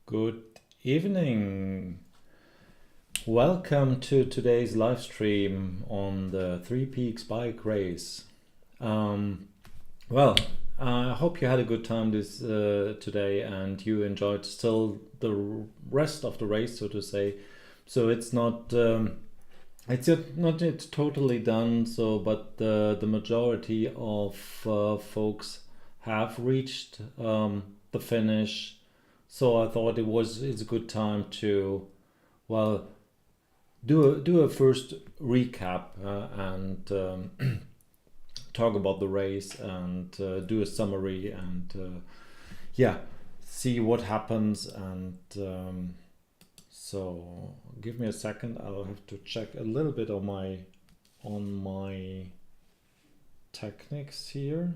Good evening. Welcome to today's live stream on the Three Peaks bike race. Well, I hope you had a good time this today and you enjoyed still the rest of the race, so to say. So it's not not yet totally done. So, but the majority of folks have reached the finish. So I thought it's a good time to, well, do a first recap and talk about the race and do a summary and yeah, see what happens. And so give me a second. I'll have to check a little bit on my techniques here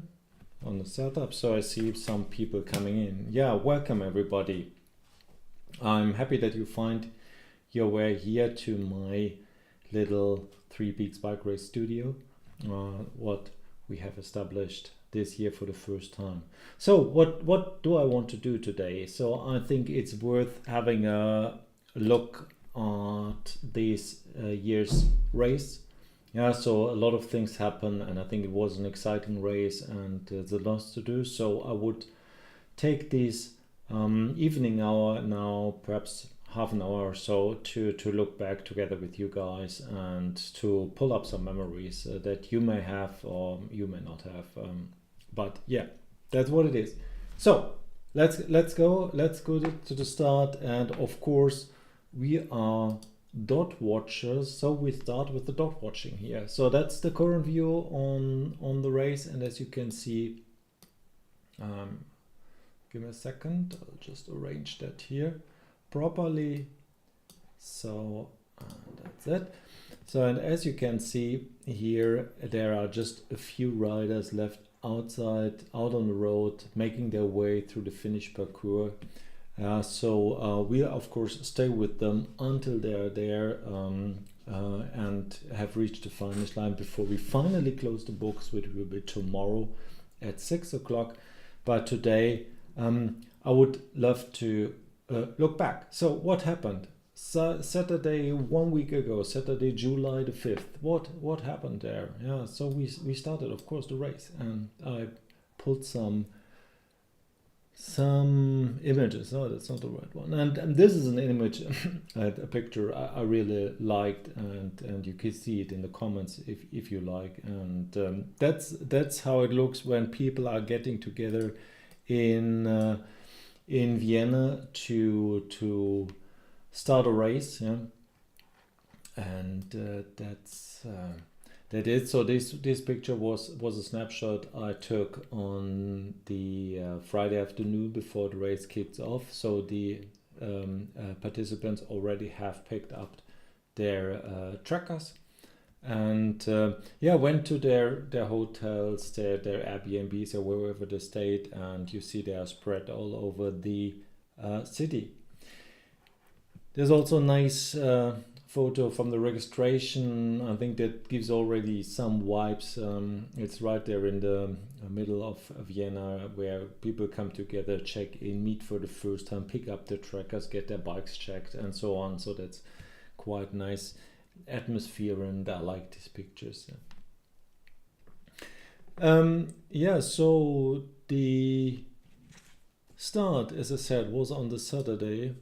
on the setup. So I see some people coming in. Yeah, welcome everybody. I'm happy that you find your way here to my little Three Peaks bike race studio, what we have established this year for the first time. So what do I want to do today? So I think it's worth having a look at this year's race. Yeah, so a lot of things happen, and I think it was an exciting race, and there's a lot to do. So I would take this evening hour now, perhaps half an hour or so, to look back together with you guys and to pull up some memories that you may have or you may not have. But yeah, that's what it is. So let's go to the start, and of course we are dot watchers, so we start with the dot watching here. So that's the current view on the race, and as you can see, give me a second, I'll just arrange that here properly. So that's it. So, and as you can see here, there are just a few riders left out on the road, making their way through the finish parcours. So we'll of course stay with them until they're there and have reached the finish line before we finally close the books, which will be tomorrow at 6 o'clock. But today I would love to look back. So what happened? Saturday 1 week ago, Saturday, July the 5th. What happened there? Yeah, so we started, of course, the race, and I pulled some images. No, that's not the right one. And this is an image, a picture I really liked, and you can see it in the comments if you like. And that's how it looks when people are getting together in Vienna to start a race. Yeah, and that's that is. So this picture was a snapshot I took on the Friday afternoon before the race kicks off. So the participants already have picked up their trackers, and yeah, went to their hotels, their Airbnbs, or wherever they stayed, and you see they are spread all over the city. There's also a nice photo from the registration. I think that gives already some vibes. It's right there in the middle of Vienna, where people come together, check in, meet for the first time, pick up their trackers, get their bikes checked, and so on. So that's quite nice atmosphere, and I like these pictures. Yeah, so the start, as I said, was on the Saturday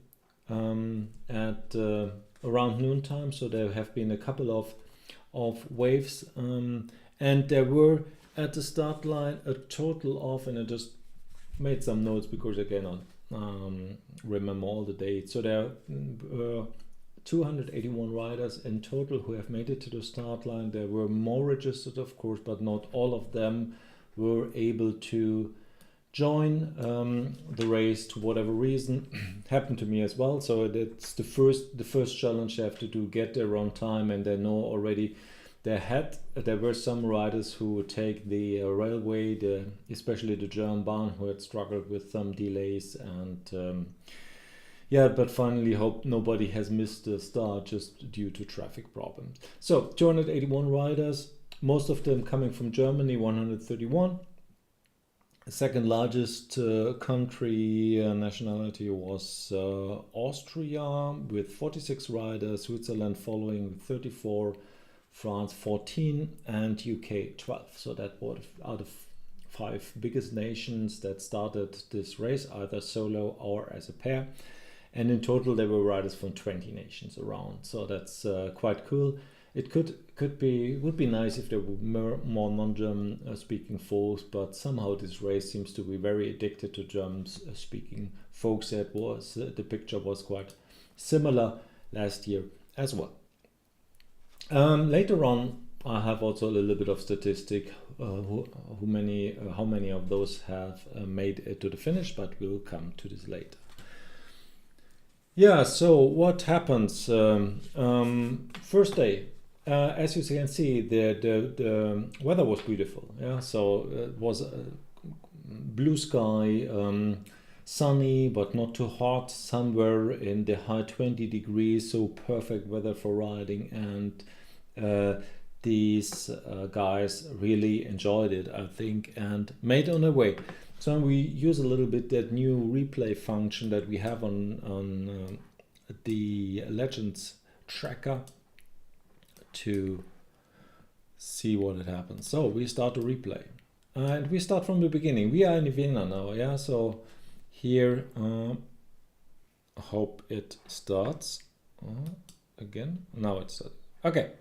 at around noontime. So there have been a couple of waves, and there were at the start line a total of, and I just made some notes because I cannot remember all the dates. So there were 281 riders in total who have made it to the start line. There were more registered, of course, but not all of them were able to join the race to whatever reason. Happened to me as well. So that's the first challenge they have to do, get there on time, and they know already there were some riders who would take the railway, especially the German Bahn, who had struggled with some delays, and yeah, but finally hope nobody has missed the start just due to traffic problems. So 281 riders, most of them coming from Germany, 131. Second largest country nationality was Austria with 46 riders, Switzerland following with 34, France 14, and UK 12. So that was out of 5 biggest nations that started this race, either solo or as a pair. And in total, there were riders from 20 nations around. So that's quite cool. It would be nice if there were more non-German speaking folks, but somehow this race seems to be very addicted to German speaking folks. That was the picture was quite similar last year as well. Later on, I have also a little bit of statistic how many of those have made it to the finish, but we'll come to this later. Yeah, so what happens? First day, as you can see, the weather was beautiful. Yeah, so it was blue sky, sunny but not too hot, somewhere in the high 20 degrees, so perfect weather for riding, and these guys really enjoyed it, I think, and made on their way. So we use a little bit that new replay function that we have on the Legends tracker to see what it happens. So we start to replay, and we start from the beginning. We are in Vienna now, yeah. So here, I hope it starts again. Now it starts. Okay,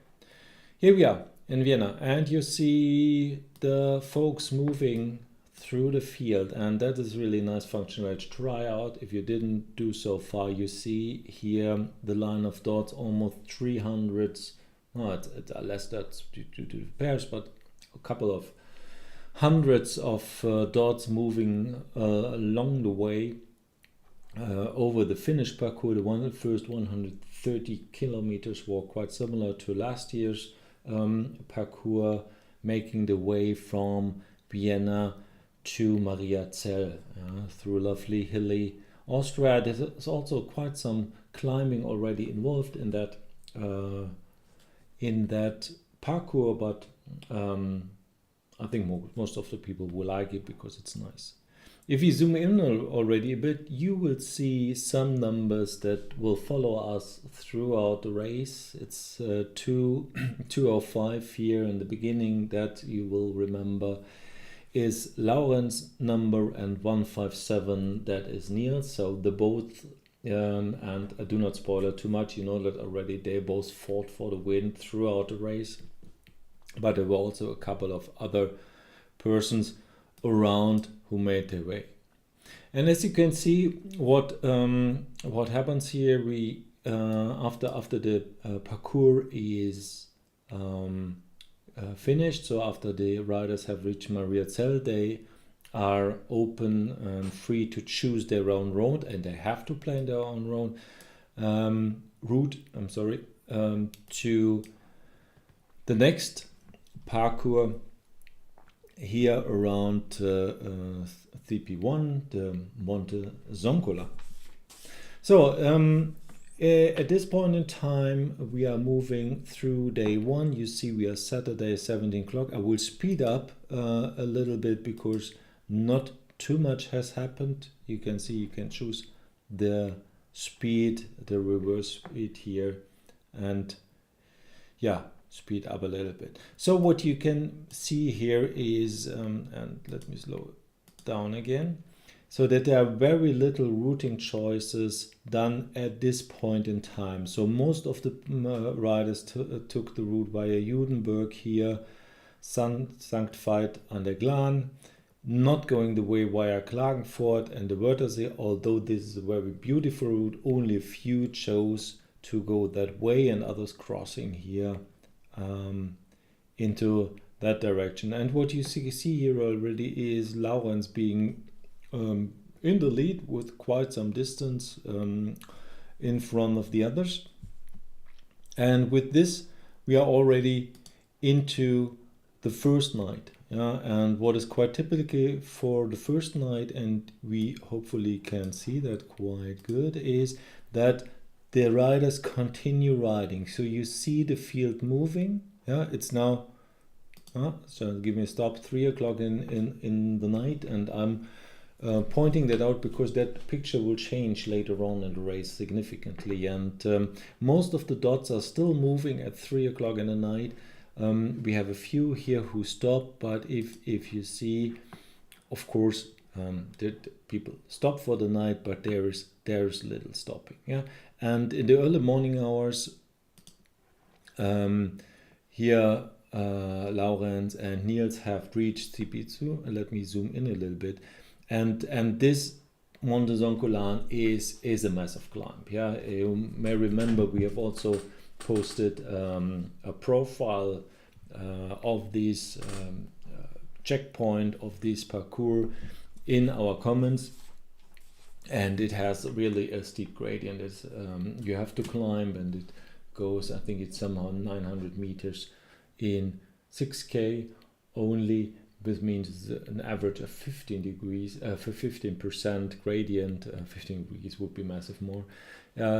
here we are in Vienna, and you see the folks moving through the field, and that is really nice functionality to try out. If you didn't do so far, you see here the line of dots, almost 300. No, it's less, that's due to the pairs, but a couple of hundreds of dots moving along the way over the finished parcours. The first 130 kilometers were quite similar to last year's parcours, making the way from Vienna to Mariazell through lovely hilly Austria. There's also quite some climbing already involved in that parcours, but I think most of the people will like it because it's nice. If you zoom in already a bit, you will see some numbers that will follow us throughout the race. It's 205 here in the beginning, that you will remember is Lauren's number, and 157, that is Niels. So the both, and I do not spoil it too much, you know that already, they both fought for the win throughout the race. But there were also a couple of other persons around who made their way. And as you can see, what happens here, we after the parcours is finished, so after the riders have reached Mariazell, they are open and free to choose their own road, and they have to plan their own route. To the next parcours here around CP1, the Monte Zoncolan. So at this point in time, we are moving through day 1. You see we are Saturday 17 o'clock. I will speed up a little bit because not too much has happened. You can see you can choose the speed, the reverse speed here, and yeah, speed up a little bit. So what you can see here is, and let me slow it down again, so that there are very little routing choices done at this point in time. So most of the riders took the route via Judenberg here, Sankt Veit an der Glan, not going the way via Klagenfurt and the Wörthersee, although this is a very beautiful route. Only a few chose to go that way, and others crossing here into that direction. And what you see here already is Laurens being in the lead with quite some distance in front of the others. And with this, we are already into the first night. And what is quite typical for the first night, and we hopefully can see that quite good, is that the riders continue riding. So you see the field moving. Yeah, it's now So give me a stop 3 o'clock in the night, and I'm pointing that out because that picture will change later on in the race significantly, and most of the dots are still moving at 3 o'clock in the night. We have a few here who stop, but if you see, of course, people stop for the night, but there's little stopping. Yeah, and in the early morning hours, here Laurens and Niels have reached CP2. Let me zoom in a little bit. And this Monte Zoncolan is a massive climb. Yeah, you may remember we have also posted a profile of this checkpoint of this parcours in our comments, and it has really a steep gradient. It's, you have to climb, and it goes, I think it's somehow 900 meters in 6K only. This means an average of 15 degrees, for 15% gradient. 15 degrees would be massive more.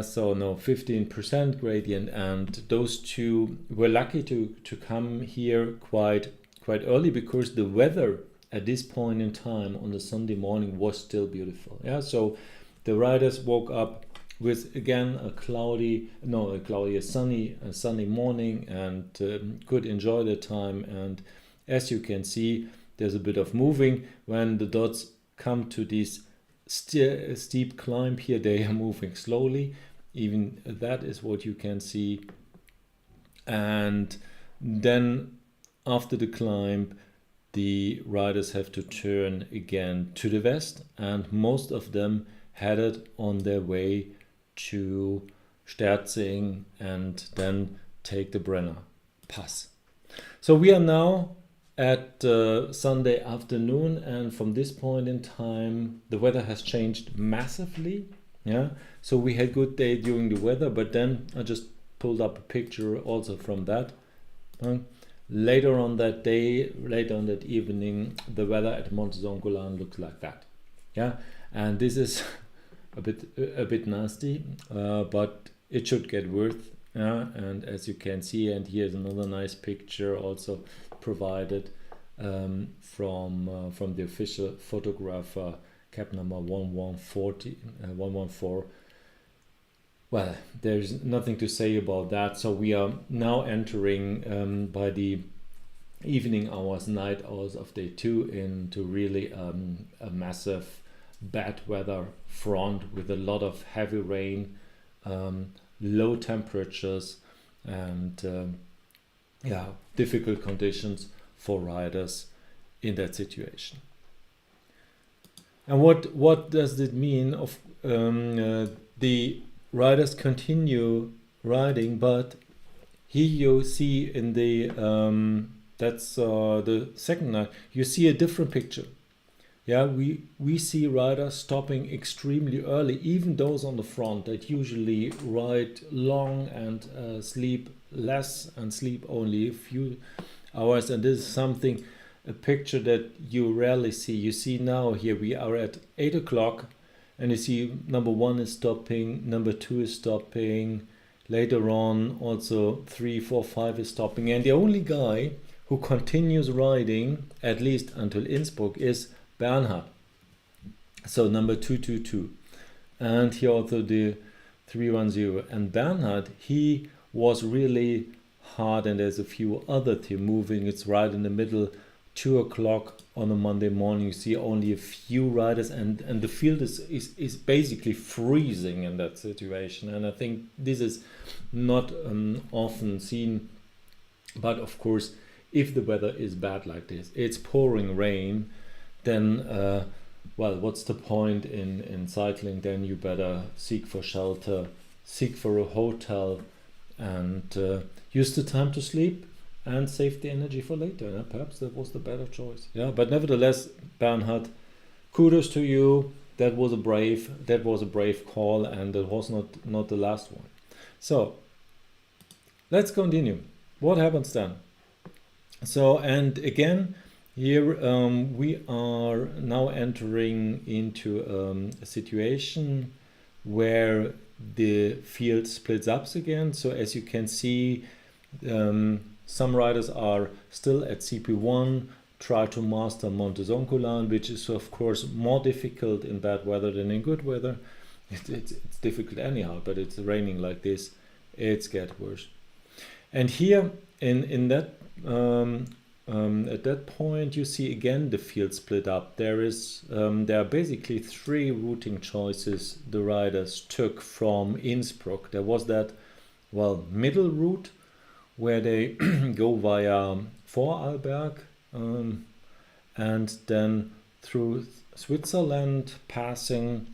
So no, 15% gradient, and those two were lucky to come here quite early, because the weather at this point in time on the Sunday morning was still beautiful. Yeah, so the riders woke up with again a sunny morning, and could enjoy the time. And as you can see, there's a bit of moving. When the dots come to this steep climb here, they are moving slowly. Even that is what you can see. And then after the climb, the riders have to turn again to the west, and most of them headed on their way to Sterzing and then take the Brenner Pass. So we are now at Sunday afternoon, and from this point in time the weather has changed massively. Yeah, so we had good day during the weather, but then I just pulled up a picture also from that. Later on that day, later on that evening, the weather at Monte Zoncolan looks like that. Yeah, and this is a bit nasty, but it should get worse. Yeah, and as you can see, and here's another nice picture also provided from the official photographer, cap number 114. Well, there's nothing to say about that. So we are now entering by the evening hours, night hours of day 2 into really a massive bad weather front with a lot of heavy rain, low temperatures, and difficult conditions for riders in that situation. And what does it mean? Of the riders continue riding, but here you see in the that's the second night, you see a different picture. Yeah, we see riders stopping extremely early, even those on the front that usually ride long and sleep less and sleep only a few hours. And this is a picture that you rarely see. You see now here we are at 8 o'clock, and you see number 1 is stopping, number 2 is stopping, later on also 3, 4, 5 is stopping, and the only guy who continues riding at least until Innsbruck is Bernhard. So number 222, and here also the 310. And Bernhard, he was really hard, and there's a few other team moving. It's right in the middle, 2 o'clock on a Monday morning. You see only a few riders, and the field is basically freezing in that situation. And I think this is not often seen, but of course, if the weather is bad like this, it's pouring rain, then well, what's the point in cycling? Then you better seek for shelter, seek for a hotel, and use the time to sleep and save the energy for later. Yeah? Perhaps that was the better choice. Yeah, but nevertheless, Bernhard, kudos to you. That was a brave call, and that was not the last one. So let's continue. What happens then? So, and again, here we are now entering into a situation where the field splits up again. So as you can see, Some riders are still at CP1, try to master Monte Zoncolan, which is of course more difficult in bad weather than in good weather. It's difficult anyhow, but it's raining like this, it's get worse. And here in that at that point, you see again the field split up. There are basically 3 routing choices the riders took from Innsbruck. There was that, well, middle route where they go via Vorarlberg and then through Switzerland, passing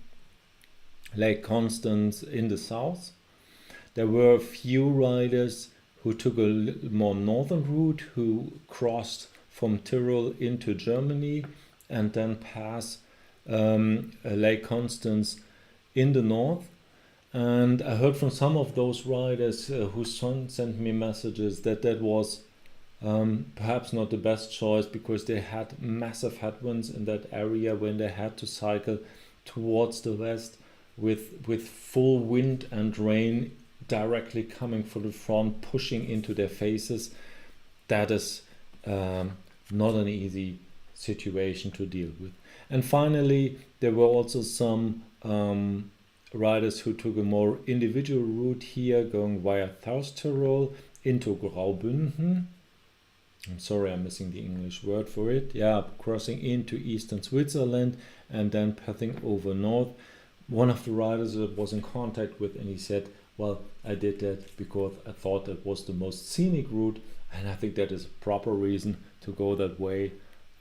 Lake Constance in the south. There were a few riders who took a more northern route, who crossed from Tyrol into Germany and then pass Lake Constance in the north. And I heard from some of those riders who sent me messages that was perhaps not the best choice, because they had massive headwinds in that area when they had to cycle towards the west with full wind and rain directly coming from the front, pushing into their faces. That is not an easy situation to deal with. And finally, there were also some riders who took a more individual route here, going via South Tyrol into Graubünden. I'm sorry, I'm missing the English word for it. Yeah, crossing into eastern Switzerland and then pathing over north. One of the riders that was in contact with, and he said, well, I did that because I thought that was the most scenic route, and I think that is a proper reason to go that way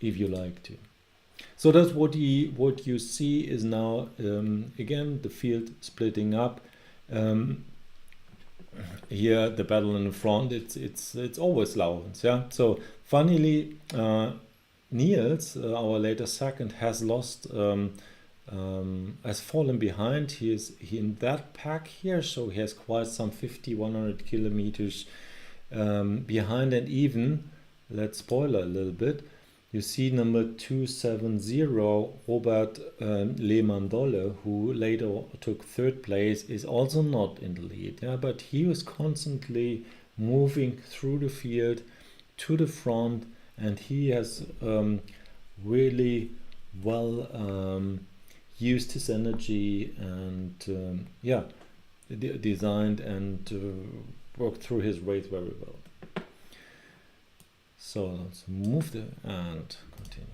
if you like to. So that's what you see is now again the field splitting up. Here the battle in the front, it's always Laurens, yeah. So funnily, Niels, our later second, has lost. Has fallen behind. He in that pack here, so he has quite some 100 kilometers behind. And even, let's spoiler a little bit, you see number 270 Robert Lehmann-Dolle, who later took 3rd place, is also not in the lead, yeah, but he was constantly moving through the field to the front, and he has really well used his energy and designed and worked through his race very well. So let's move and continue.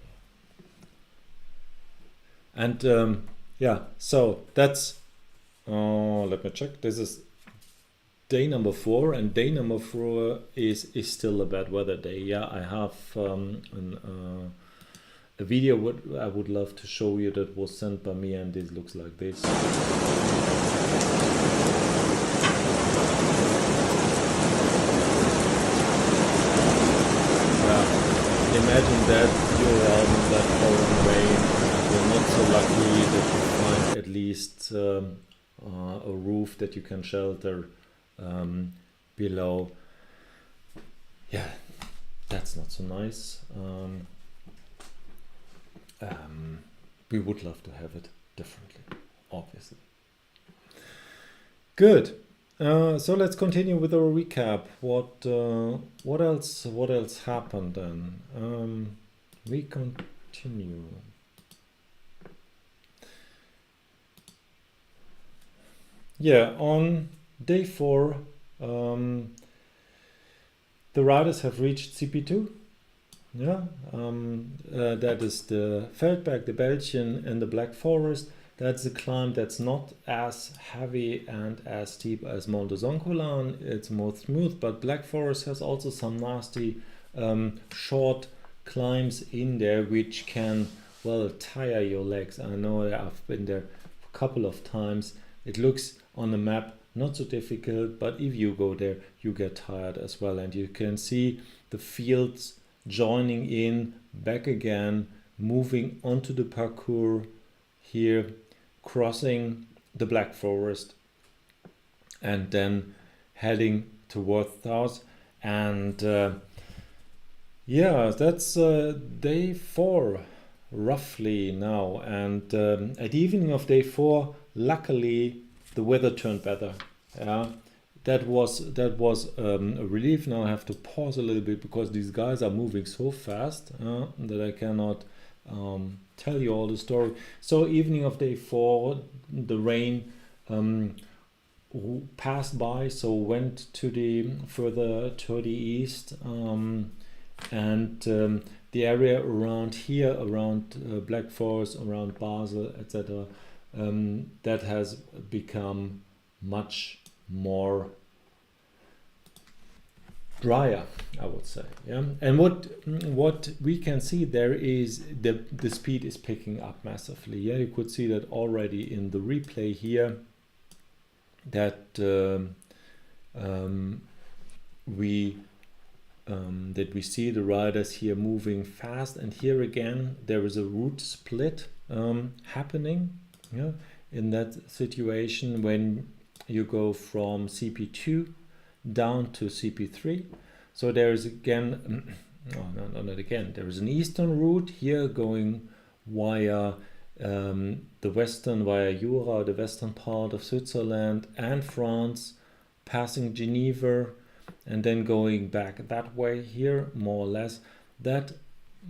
And so that's let me check. This is day number 4, and day number 4 is still a bad weather day. Yeah, I have a video what I would love to show you that was sent by me, and this looks like this. Imagine that you're out in that pouring rain, you're not so lucky that you find at least a roof that you can shelter below. Yeah, that's not so nice. We would love to have it differently, obviously. Good. So let's continue with our recap. What else happened then? We continue. Yeah, on day 4, the riders have reached CP2. Yeah, that is the Feldberg, the Belgian, and the Black Forest. That's a climb that's not as heavy and as steep as Monte Zoncolan. It's more smooth, but Black Forest has also some nasty short climbs in there which can, well, tire your legs. I know I've been there a couple of times. It looks on the map not so difficult, but if you go there, you get tired as well. And you can see the fields joining in, back again, moving onto the parcours here, crossing the Black Forest, and then heading towards south. And yeah, that's day 4 roughly now. And at the evening of day 4, luckily the weather turned better. Yeah, that was a relief. Now I have to pause a little bit because these guys are moving so fast that I cannot tell you all the story. So evening of day 4, the rain passed by, so went to the further to the east, and the area around here, around Black Forest, around Basel, etc., that has become much more drier, I would say. Yeah, and what we can see there is the speed is picking up massively. Yeah, you could see that already in the replay here, that we see the riders here moving fast, and here again there is a route split happening. Yeah, in that situation when you go from CP2 down to CP3. So there is again, not again, there is an eastern route here going via the western, via Jura, the western part of Switzerland and France, passing Geneva, and then going back that way here, more or less. That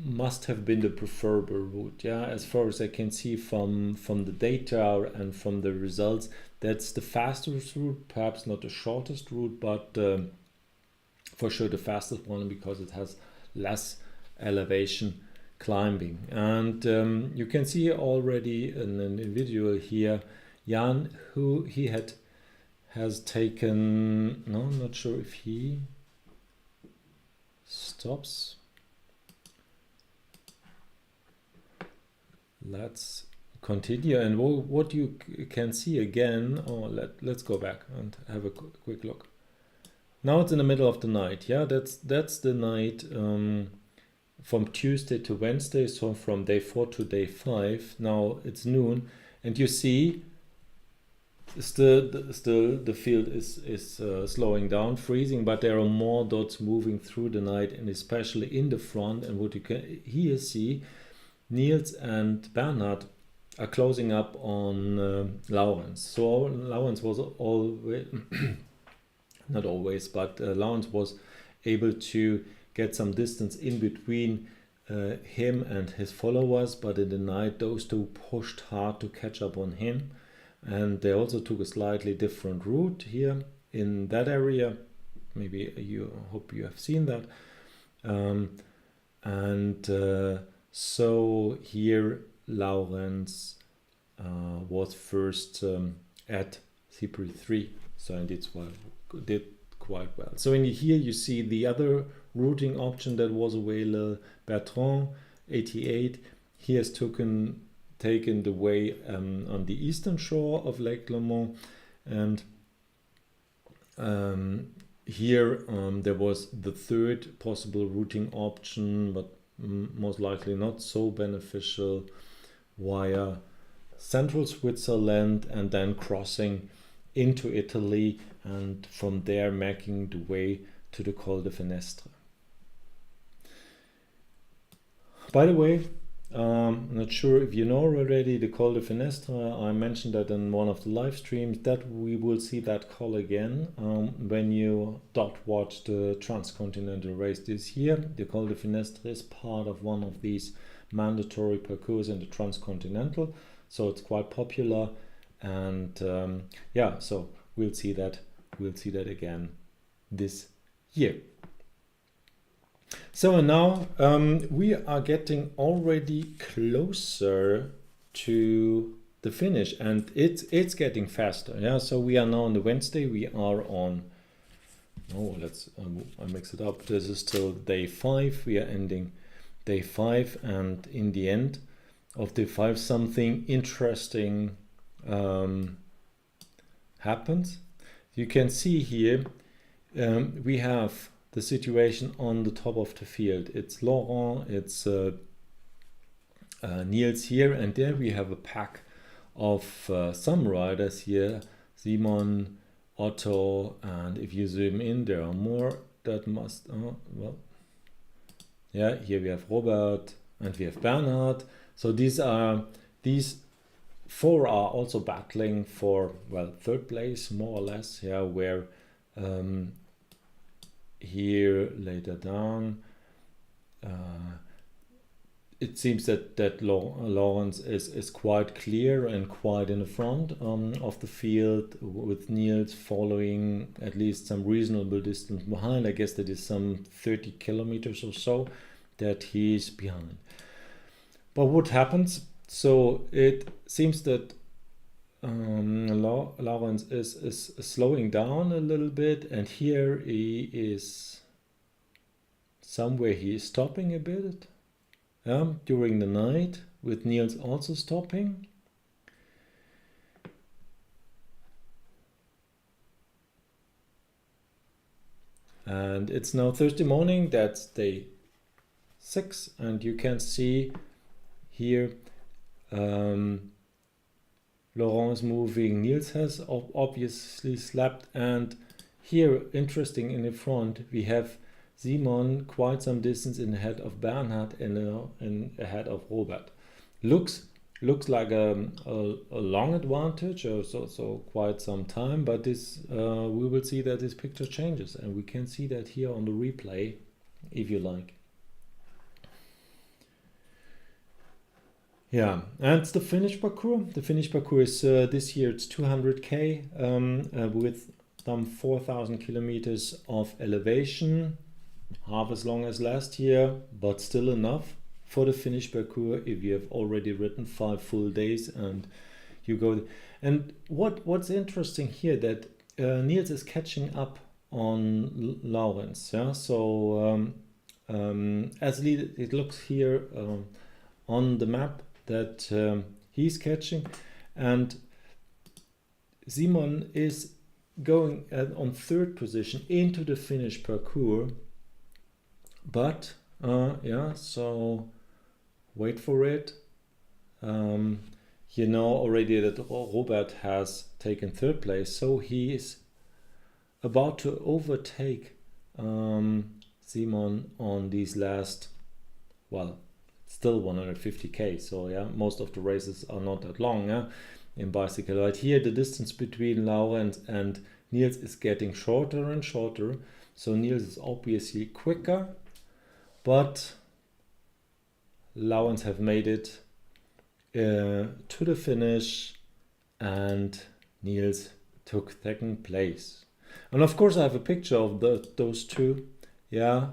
must have been the preferable route, yeah, as far as I can see from the data and from the results. That's the fastest route, perhaps not the shortest route, but for sure the fastest one, because it has less elevation climbing. And you can see already an individual here, Jan, who he has taken, no, I'm not sure if he stops. Let's continue, and what you can see again, let's go back and have a quick look. Now it's in the middle of the night. Yeah, that's the night from Tuesday to Wednesday, so from day 4 to day 5. Now it's noon, and you see still the field is slowing down, freezing, but there are more dots moving through the night, and especially in the front. And what you can here see, Niels and Bernhard are closing up on Laurens. So Laurens was always, not always, but Laurens was able to get some distance in between him and his followers, but in the night those two pushed hard to catch up on him, and they also took a slightly different route here in that area. Maybe you hope you have seen that, so here Laurens was first at CP3, so and did quite well. So in here you see the other routing option that was available. Bertrand 88, he has taken the way on the eastern shore of Lake Le Mans, and here there was the third possible routing option, but most likely not so beneficial, via central Switzerland and then crossing into Italy, and from there making the way to the Colle de Finestre. By the way, I'm not sure if you know already the Colle de Finestre. I mentioned that in one of the live streams, that we will see that call again when you watch the transcontinental race this year. The Colle de Finestre is part of one of these mandatory parcours in the transcontinental, so it's quite popular, and yeah, so we'll see that again this year. So now we are getting already closer to the finish, and it's getting faster. Yeah, so we are now on the Wednesday. We are on, I mix it up. This is still day 5. We are ending day 5, and in the end of day 5 something interesting happens. You can see here we have the situation on the top of the field. It's Laurent, it's Niels here, and there we have a pack of some riders here, Simon, Otto, and if you zoom in, there are more. That must, yeah, here we have Robert and we have Bernhard. So these 4 are also battling for, well, third place, more or less, yeah, where here later down, it seems that Lawrence is quite clear and quite in the front of the field, with Niels following at least some reasonable distance behind. I guess that is some 30 kilometers or so that he's behind. But what happens? So it seems that Lawrence is slowing down a little bit, and here he is somewhere he is stopping a bit during the night, with Niels also stopping. And it's now Thursday morning, that's day 6, and you can see here Laurent moving, Niels has obviously slept, and here, interesting, in the front we have Simon quite some distance in ahead of Bernhard and ahead of Robert. Looks like a long advantage, or so quite some time, but this we will see that this picture changes, and we can see that here on the replay, if you like. Yeah, and the finish parcours. The finish parcours is this year it's 200k with some 4,000 kilometers of elevation, half as long as last year, but still enough for the finish parcours if you have already ridden 5 full days and you go. And what's interesting here, that Niels is catching up on Lawrence. Yeah, so as it looks here on the map, that he's catching, and Simon is going on 3rd position into the finish parcours, but yeah, so wait for it. You know already that Robert has taken 3rd place, so he is about to overtake Simon on these last, well, still 150k, so yeah, most of the races are not that long, yeah, in bicycle. Right here the distance between Laurent and Niels is getting shorter and shorter, so Niels is obviously quicker, but Laurent have made it to the finish, and Niels took 2nd place. And of course I have a picture of those two, yeah,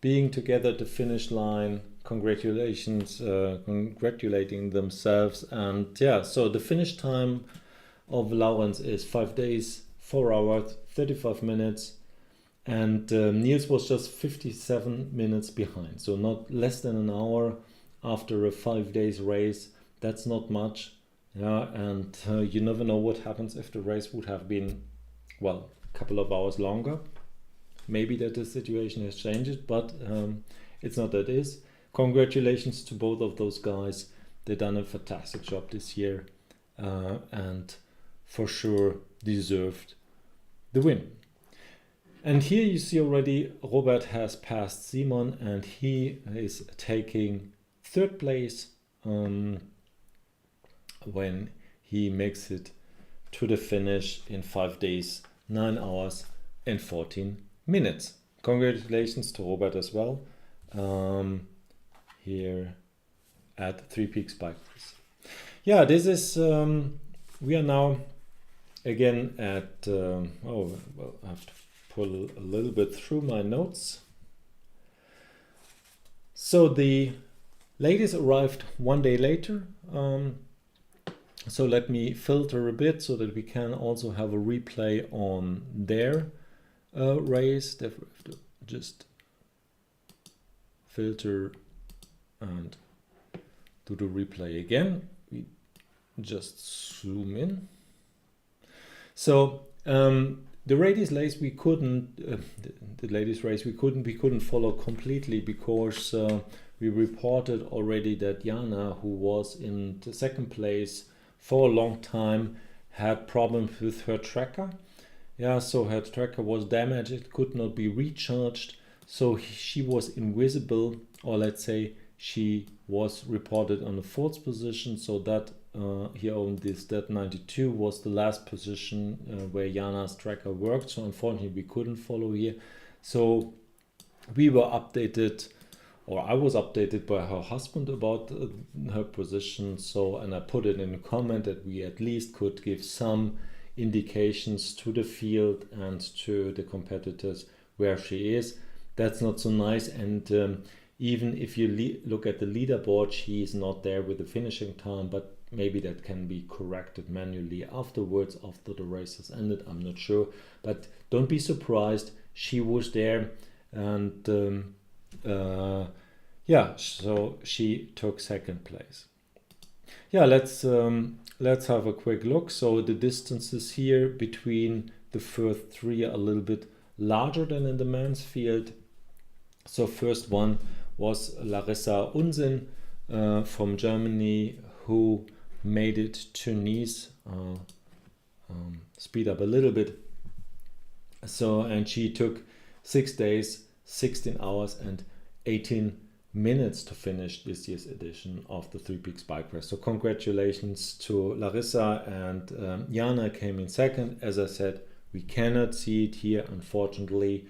being together at the finish line. Congratulations, congratulating themselves. And yeah, so the finish time of Lawrence is 5 days, 4 hours, 35 minutes, and Niels was just 57 minutes behind, so not less than an hour after a 5 days race. That's not much, yeah, and you never know what happens if the race would have been, well, a couple of hours longer. Maybe that the situation has changed, but it's not that it is. Congratulations to both of those guys. They've done a fantastic job this year, and for sure deserved the win. And here you see already Robert has passed Simon, and he is taking 3rd place when he makes it to the finish in 5 days, 9 hours and 14 minutes. Congratulations to Robert as well, here at Three Peaks Bike Race. Yeah, this is we are now again at oh well, I have to pull a little bit through my notes. So the ladies arrived 1 day later, so let me filter a bit so that we can also have a replay on their race. Therefore I have to just filter and do the replay again. We just zoom in. So the ladies race we couldn't we couldn't follow completely, because we reported already that Jana, who was in the 2nd place for a long time, had problems with her tracker. Yeah, so her tracker was damaged, it could not be recharged, so she was invisible, or let's say she was reported on the 4th position, so that here on this Stat 92 was the last position where Jana's tracker worked. So unfortunately we couldn't follow here. So we were updated, or I was updated by her husband about her position. So, and I put it in a comment that we at least could give some indications to the field and to the competitors where she is. That's not so nice. And even if you look at the leaderboard, she is not there with the finishing time, but maybe that can be corrected manually afterwards, after the race has ended. I'm not sure, but don't be surprised. She was there, and yeah, so she took second place. Yeah, let's have a quick look. So the distances here between the first three are a little bit larger than in the men's field. So first one was Larissa Unsin from Germany, who made it to Nice. Speed up a little bit. So, and she took 6 days, 16 hours and 18 minutes to finish this year's edition of the Three Peaks Bike Race. So congratulations to Larissa, and Jana came in second. As I said, we cannot see it here, unfortunately,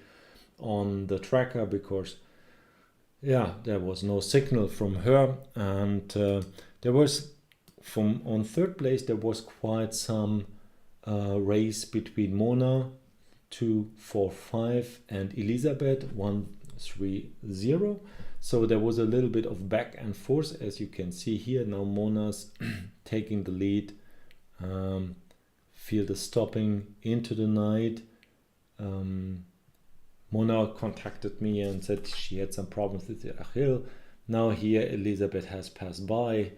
on the tracker because there was no signal from her, and there was on third place there was quite some race between Mona 245 and Elisabeth 130. So there was a little bit of back and forth, as you can see here. Now Mona's taking the lead. Field is stopping into the night. Mona contacted me and said she had some problems with the Achille. Now here Elisabeth has passed by.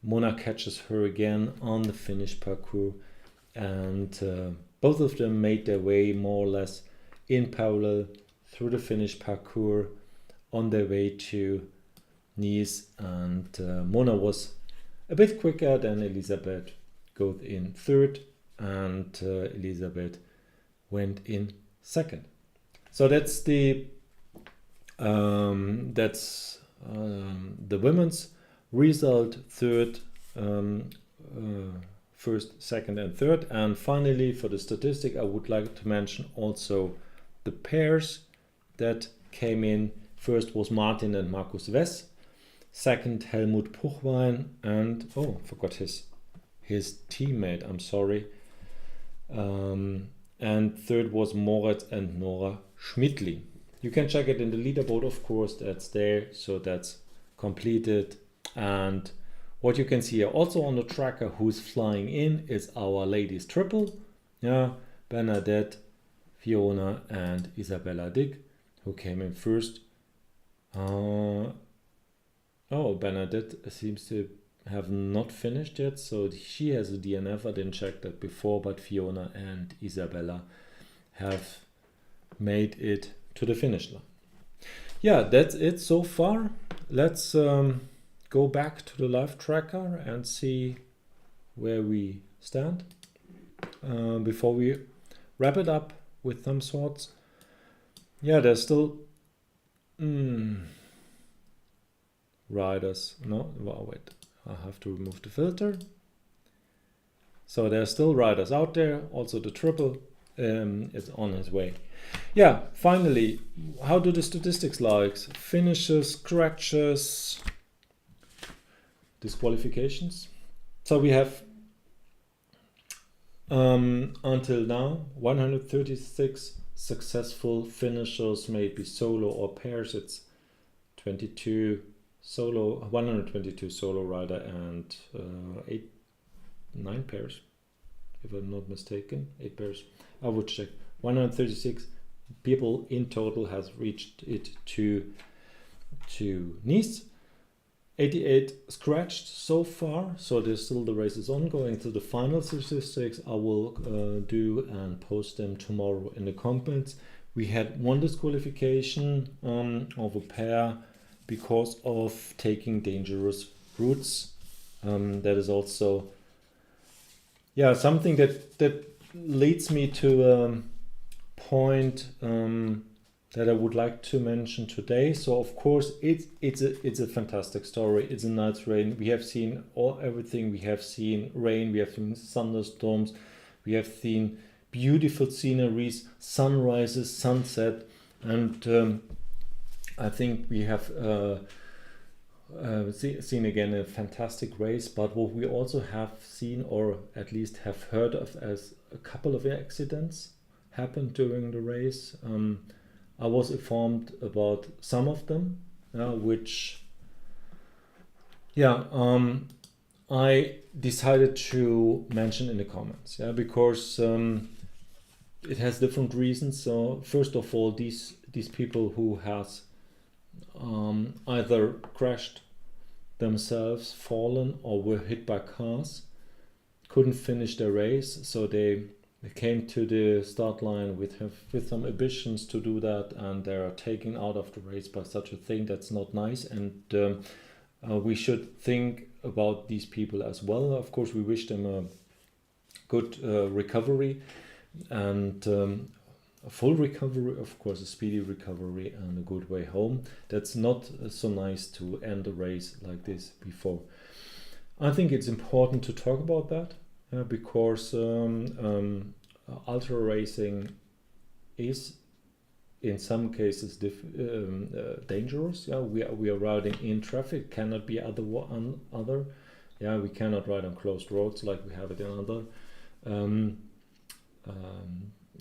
Mona catches her again on the finish parcours, and both of them made their way more or less in parallel through the finish parcours on their way to Nice, and Mona was a bit quicker than Elisabeth, got in third, and Elisabeth went in second. So that's the women's result, third, first, second and third. And finally, for the statistic, I would like to mention also the pairs that came in. First was Martin and Markus Wess. Second, Helmut Puchwein, and forgot his teammate, I'm sorry. And third was Moritz and Nora Schmidli. You can check it in the leaderboard, of course, that's there, so that's completed. And what you can see here also on the tracker who's flying in is our ladies triple. Bernadette, Fiona and Isabella Dick, who came in first. Bernadette seems to have not finished yet, so she has a DNF. I didn't check that before, but Fiona and Isabella have made it to the finish line. Yeah, that's it so far. Let's go back to the live tracker and see where we stand before we wrap it up with some thoughts. Yeah, there's still riders. No, wait, I have to remove the filter. So there's still riders out there. Also the triple is on his way. Yeah, finally, how do the statistics like? Finishes, scratches, disqualifications. So we have until now 136 successful finishers, maybe solo or pairs. It's 122 solo rider and 9 pairs, if I'm not mistaken. 8 pairs. I would check. 136 people in total has reached it to Nice. 88 scratched so far, so there's still the races ongoing. So the final statistics I will do and post them tomorrow in the comments. We had one disqualification of a pair because of taking dangerous routes. That is also something that leads me to point that I would like to mention today. So of course it's a fantastic story. It's a nice rain. We have seen everything. We have seen rain. We have seen thunderstorms. We have seen beautiful sceneries, sunrises, sunset, and I think we have seen again a fantastic race. But what we also have seen, or at least have heard of, as a couple of accidents happened during the race. I was informed about some of them, which I decided to mention in the comments, because it has different reasons. So first of all, these people who has either crashed themselves, fallen, or were hit by cars, couldn't finish their race, so they came to the start line with some ambitions to do that, and they are taken out of the race by such a thing. That's not nice, and we should think about these people as well. Of course, we wish them a good recovery, and a full recovery, of course, a speedy recovery and a good way home. That's not so nice to end a race like this before. I think it's important to talk about that, because ultra racing is in some cases dangerous. We are riding in traffic, cannot be other. We cannot ride on closed roads like we have it in other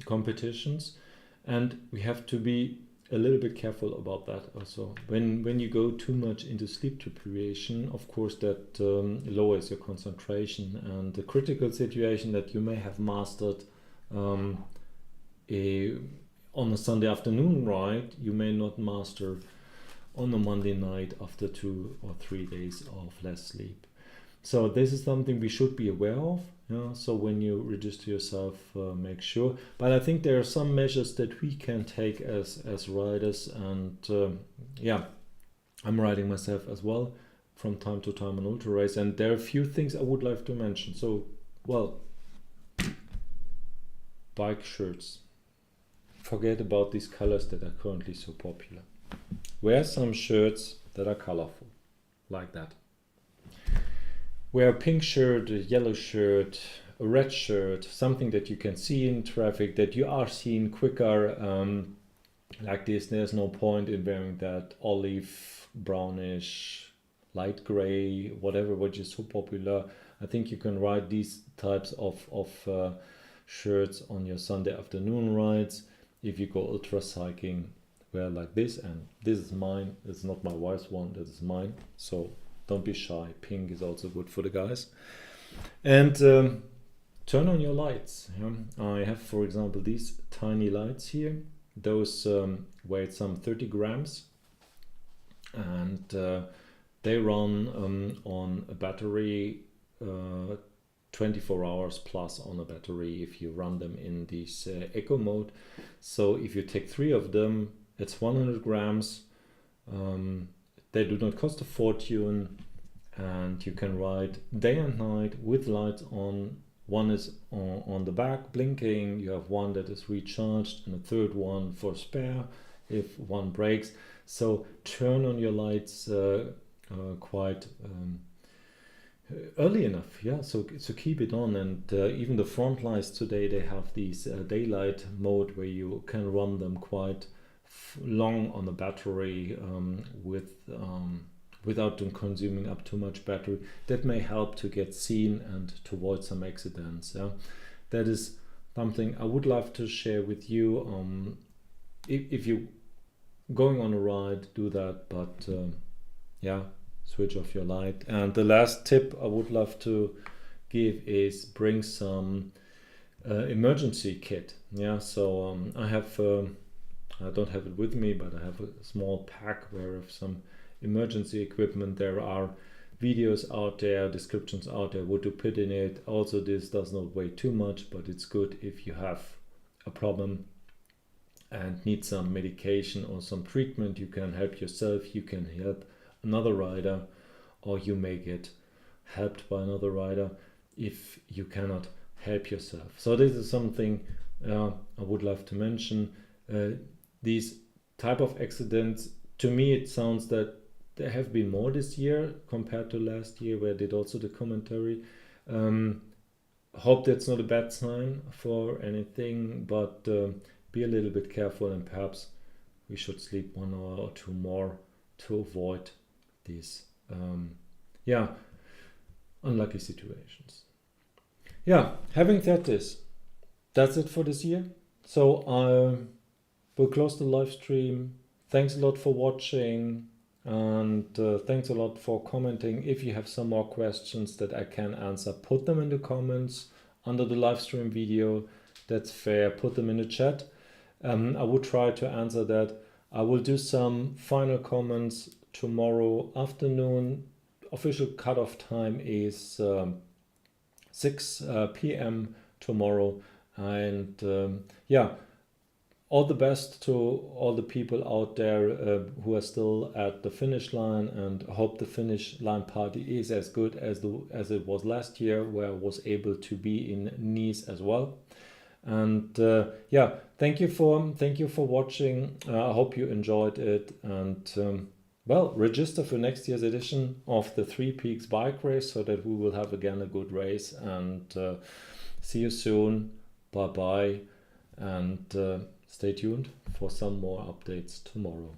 competitions, and we have to be a little bit careful about that also. When you go too much into sleep deprivation, of course that lowers your concentration, and the critical situation that you may have mastered on a Sunday afternoon ride, you may not master on a Monday night after 2 or 3 days of less sleep. So this is something we should be aware of. So when you register yourself, make sure. But I think there are some measures that we can take as riders, and I'm riding myself as well from time to time on ultra race, and there are a few things I would like to mention. So, well, bike shirts. Forget about these colors that are currently so popular. Wear some shirts that are colorful, like that. Wear a pink shirt, a yellow shirt, a red shirt, something that you can see in traffic, that you are seen quicker. Like this, there's no point in wearing that olive, brownish, light gray, whatever, which is so popular. I think you can ride these types of shirts on your Sunday afternoon rides. If you go ultra cycling, wear like this, and this is mine. It's not my wife's one, this is mine. So don't be shy. Pink is also good for the guys. And turn on your lights. I have, for example, these tiny lights here. Those weigh some 30 grams. And they run on a battery 24 hours plus on a battery if you run them in this eco mode. So if you take 3 of them, it's 100 grams. They do not cost a fortune, and you can ride day and night with lights on. One is on the back blinking, you have one that is recharged, and a third one for spare if one breaks. So turn on your lights quite early enough, so keep it on. And even the front lights today, they have these daylight mode where you can run them quite long on the battery without them consuming up too much battery. That may help to get seen and to avoid some accidents. That is something I would love to share with you. If you're going on a ride, do that, but switch off your light. And the last tip I would love to give is bring some emergency kit. So I have I don't have it with me, but I have a small pack where I have some emergency equipment. There are videos out there, descriptions out there, what to put in it. Also, this does not weigh too much, but it's good if you have a problem and need some medication or some treatment. You can help yourself, you can help another rider, or you may get helped by another rider if you cannot help yourself. So this is something I would love to mention. These type of accidents, to me it sounds that there have been more this year compared to last year, where I did also the commentary. Hope that's not a bad sign for anything, but be a little bit careful, and perhaps we should sleep 1 hour or 2 more to avoid these unlucky situations. Having said this, that's it for this year. So I will close the live stream. Thanks a lot for watching, and thanks a lot for commenting. If you have some more questions that I can answer, put them in the comments under the live stream video. That's fair. Put them in the chat. I will try to answer that. I will do some final comments tomorrow afternoon. Official cutoff time is 6 p.m. tomorrow. And all the best to all the people out there who are still at the finish line, and I hope the finish line party is as good as it was last year, where I was able to be in Nice as well. And thank you for watching. I hope you enjoyed it, and register for next year's edition of the Three Peaks bike race, so that we will have again a good race. And see you soon. Bye bye, and stay tuned for some more updates tomorrow.